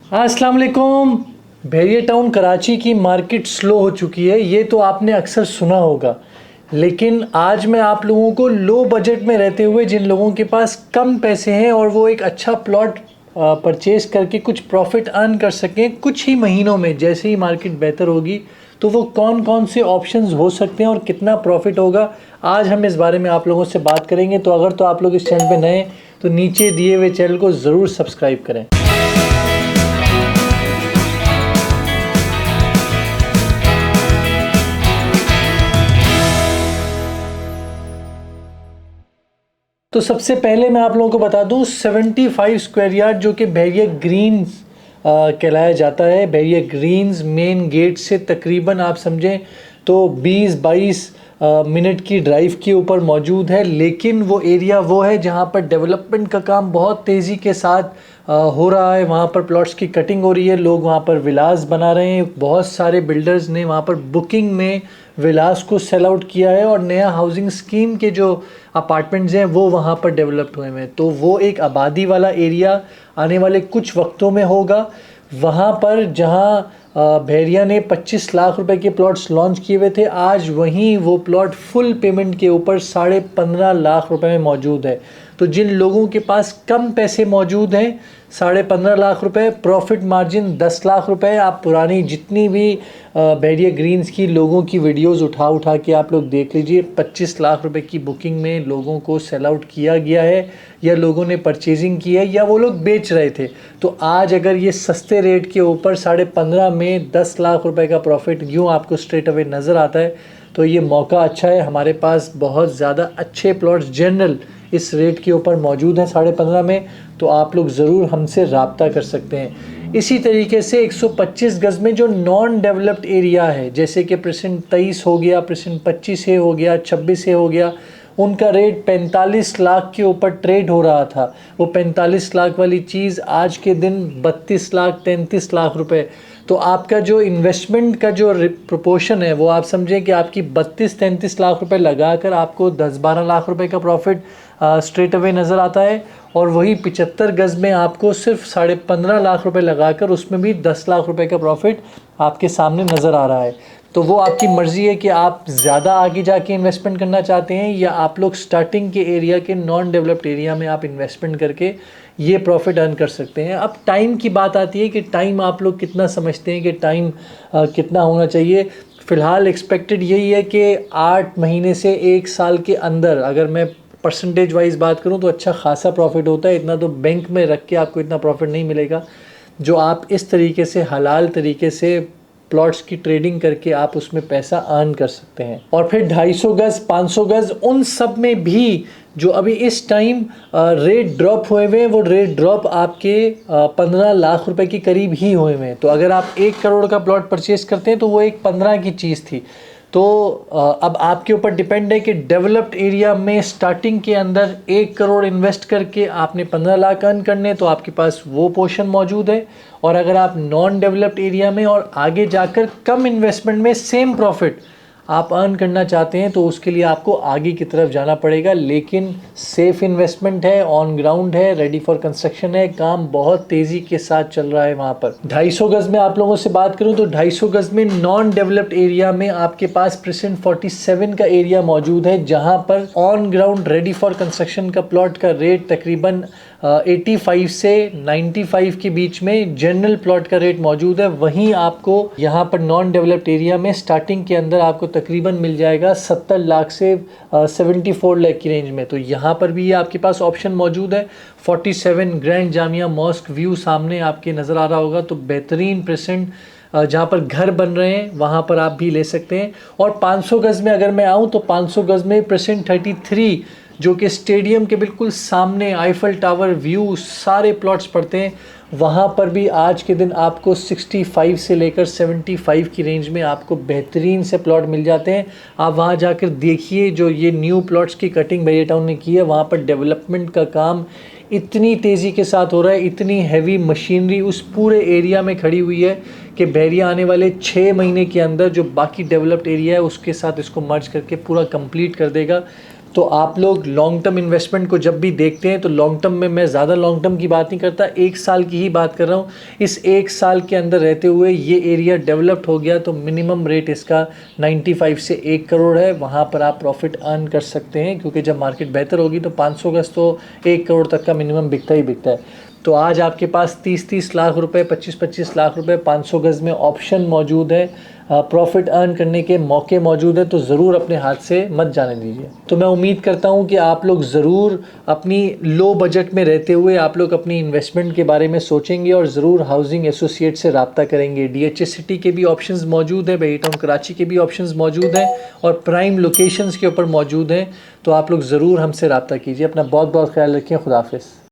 अस्सलाम वालेकुम। भेड़िया टाउन कराची की मार्केट स्लो हो चुकी है, ये तो आपने अक्सर सुना होगा। लेकिन आज मैं आप लोगों को लो बजट में रहते हुए, जिन लोगों के पास कम पैसे हैं और वो एक अच्छा प्लॉट परचेज करके कुछ प्रॉफिट अर्न कर सकें कुछ ही महीनों में, जैसे ही मार्केट बेहतर होगी तो वो कौन कौन से ऑप्शंस हो सकते हैं और कितना प्रॉफिट होगा, आज हम इस बारे में आप लोगों से बात करेंगे। तो अगर तो आप लोग इस चैनल पे नए हैं तो नीचे दिए हुए चैनल को ज़रूर सब्सक्राइब करें। तो सबसे पहले मैं आप लोगों को बता दूं, 75 स्क्वायर यार्ड जो कि भेड़िया ग्रीन्स कहलाया जाता है। भेड़िया ग्रीन्स मेन गेट से तकरीबन आप समझें तो 20-22 मिनट की ड्राइव के ऊपर मौजूद है। लेकिन वो एरिया वो है जहाँ पर डेवलपमेंट का काम बहुत तेज़ी के साथ हो रहा है। वहाँ पर प्लॉट्स की कटिंग हो रही है, लोग वहाँ पर विलास बना रहे हैं। बहुत सारे बिल्डर्स ने वहाँ पर बुकिंग में विलास को सेल आउट किया है और नया हाउसिंग स्कीम के जो अपार्टमेंट्स हैं वो वहाँ पर डेवलप्ड हुए हैं। तो वो एक आबादी वाला एरिया आने वाले कुछ वक्तों में होगा। वहाँ पर जहाँ भेड़िया ने 25 लाख रुपए के प्लॉट्स लॉन्च किए हुए थे, आज वहीं वो प्लॉट फुल पेमेंट के ऊपर 15.5 लाख रुपए में मौजूद है। तो जिन लोगों के पास कम पैसे मौजूद हैं, 15.5 लाख रुपए, प्रॉफिट मार्जिन 10 लाख रुपए। आप पुरानी जितनी भी भेड़िया ग्रीन्स की लोगों की वीडियोस उठा के आप लोग देख लीजिए, 25 लाख रुपए की बुकिंग में लोगों को सेल आउट किया गया है, या लोगों ने परचेजिंग की है, या वो लोग बेच रहे थे। तो आज अगर ये सस्ते रेट के ऊपर 15.5 में 10 लाख रुपए का प्रॉफिट यूँ आपको स्ट्रेट अवे नज़र आता है, तो ये मौका अच्छा है। हमारे पास बहुत ज़्यादा अच्छे प्लॉट्स जनरल इस रेट के ऊपर मौजूद हैं 15.5 में, तो आप लोग ज़रूर हमसे रब्ता कर सकते हैं। इसी तरीके से 125 गज़ में जो नॉन डेवलप्ड एरिया है, जैसे कि प्रेसेंट 23 हो गया, प्रेसेंट 25 से हो गया, 26 से हो गया, उनका रेट 45 लाख के ऊपर ट्रेड हो रहा था। वो 45 लाख वाली चीज़ आज के दिन 32 लाख 33 लाख रुपए। तो आपका जो इन्वेस्टमेंट का जो प्रोपोर्शन है वो आप समझें कि आपकी 32-33 लाख रुपए लगाकर आपको 10-12 लाख रुपए का प्रॉफिट स्ट्रेट अवे नज़र आता है। और वही 75 गज़ में आपको सिर्फ 15.5 लाख रुपए लगाकर उसमें भी 10 लाख रुपए का प्रॉफिट आपके सामने नज़र आ रहा है। तो वो आपकी मर्ज़ी है कि आप ज़्यादा आगे जाके इन्वेस्टमेंट करना चाहते हैं, या आप लोग स्टार्टिंग के एरिया के नॉन डेवलप्ड एरिया में आप इन्वेस्टमेंट करके ये प्रॉफिट अर्न कर सकते हैं। अब टाइम की बात आती है कि टाइम आप लोग कितना समझते हैं कि टाइम कितना होना चाहिए। फ़िलहाल एक्सपेक्टेड यही है कि 8 महीने से 1 साल के अंदर, अगर मैं परसेंटेज वाइज बात करूं तो अच्छा खासा प्रॉफिट होता है। इतना तो बैंक में रख के आपको इतना प्रॉफिट नहीं मिलेगा जो आप इस तरीके से हलाल तरीके से प्लॉट्स की ट्रेडिंग करके आप उसमें पैसा अर्न कर सकते हैं। और फिर 250 गज़ 500 गज़ उन सब में भी जो अभी इस टाइम रेट ड्रॉप हुए हुए हैं, वो रेट ड्रॉप आपके 15 लाख रुपए के करीब ही हुए हुए हैं। तो अगर आप 1 करोड़ का प्लॉट परचेज करते हैं तो वो एक 15 की चीज़ थी। तो अब आपके ऊपर डिपेंड है कि डेवलप्ड एरिया में स्टार्टिंग के अंदर 1 करोड़ इन्वेस्ट करके आपने 15 लाख अर्न करने, तो आपके पास वो पोर्शन मौजूद है। और अगर आप नॉन डेवलप्ड एरिया में और आगे जाकर कम इन्वेस्टमेंट में सेम प्रॉफिट आप अर्न करना चाहते हैं, तो उसके लिए आपको आगे की तरफ जाना पड़ेगा। लेकिन सेफ इन्वेस्टमेंट है, ऑन ग्राउंड है, रेडी फॉर कंस्ट्रक्शन है, काम बहुत तेज़ी के साथ चल रहा है वहाँ पर। 250 गज़ में आप लोगों से बात करूँ तो 250 गज़ में नॉन डेवलप्ड एरिया में आपके पास प्रेजेंट 47 का एरिया मौजूद है, जहाँ पर on ground ready for construction का प्लॉट का रेट तकरीबन 85 से 95 के बीच में जनरल प्लॉट का रेट मौजूद है। वहीं आपको यहाँ पर नॉन डेवलप्ड एरिया में स्टार्टिंग के अंदर आपको तकरीबन मिल जाएगा 70 लाख से 74 लाख की रेंज में। तो यहाँ पर भी ये आपके पास ऑप्शन मौजूद है। 47 ग्रैंड जामिया मॉस्क व्यू सामने आपके नज़र आ रहा होगा, तो बेहतरीन प्रेजेंट जहाँ पर घर बन रहे हैं वहाँ पर आप भी ले सकते हैं। और 500 गज़ में अगर मैं आऊँ तो 500 गज़ में प्रेजेंट 33 जो कि स्टेडियम के बिल्कुल सामने आईफल टावर व्यू सारे प्लॉट्स पड़ते हैं, वहाँ पर भी आज के दिन आपको 65 से लेकर 75 की रेंज में आपको बेहतरीन से प्लॉट मिल जाते हैं। आप वहाँ जाकर देखिए, जो ये न्यू प्लॉट्स की कटिंग भेड़िया टाउन ने की है, वहाँ पर डेवलपमेंट का काम इतनी तेज़ी के साथ हो रहा है, इतनी हैवी मशीनरी उस पूरे एरिया में खड़ी हुई है कि भेड़िया आने वाले 6 महीने के अंदर जो बाकी डेवलप्ड एरिया है उसके साथ इसको मर्ज करके पूरा कंप्लीट कर देगा। तो आप लोग लॉन्ग टर्म इन्वेस्टमेंट को जब भी देखते हैं तो लॉन्ग टर्म में मैं ज़्यादा लॉन्ग टर्म की बात नहीं करता, 1 साल की ही बात कर रहा हूँ। इस 1 साल के अंदर रहते हुए ये एरिया डेवलप्ड हो गया तो मिनिमम रेट इसका 95 से 1 करोड़ है, वहाँ पर आप प्रॉफिट अर्न कर सकते हैं, क्योंकि जब मार्केट बेहतर होगी तो 500 गज तो 1 करोड़ तक का मिनिमम बिकता ही बिकता है। तो आज आपके पास 30-30 लाख रुपए, 25-25 लाख रुपए 500 गज में ऑप्शन मौजूद है, प्रॉफिट अर्न करने के मौके मौजूद है, तो ज़रूर अपने हाथ से मत जाने दीजिए। तो मैं उम्मीद करता हूँ कि आप लोग ज़रूर अपनी लो बजट में रहते हुए आप लोग अपनी इन्वेस्टमेंट के बारे में सोचेंगे और ज़रूर हाउसिंग एसोसिएट से रब्ता करेंगे। DHA सिटी के भी ऑप्शंस मौजूद हैं, बेटाउन कराची के भी ऑप्शंस मौजूद हैं और प्राइम लोकेशंस के ऊपर मौजूद हैं। तो आप लोग ज़रूर हमसे रब्ता कीजिए। अपना बहुत बहुत ख्याल रखिए। खुदा हाफिज़।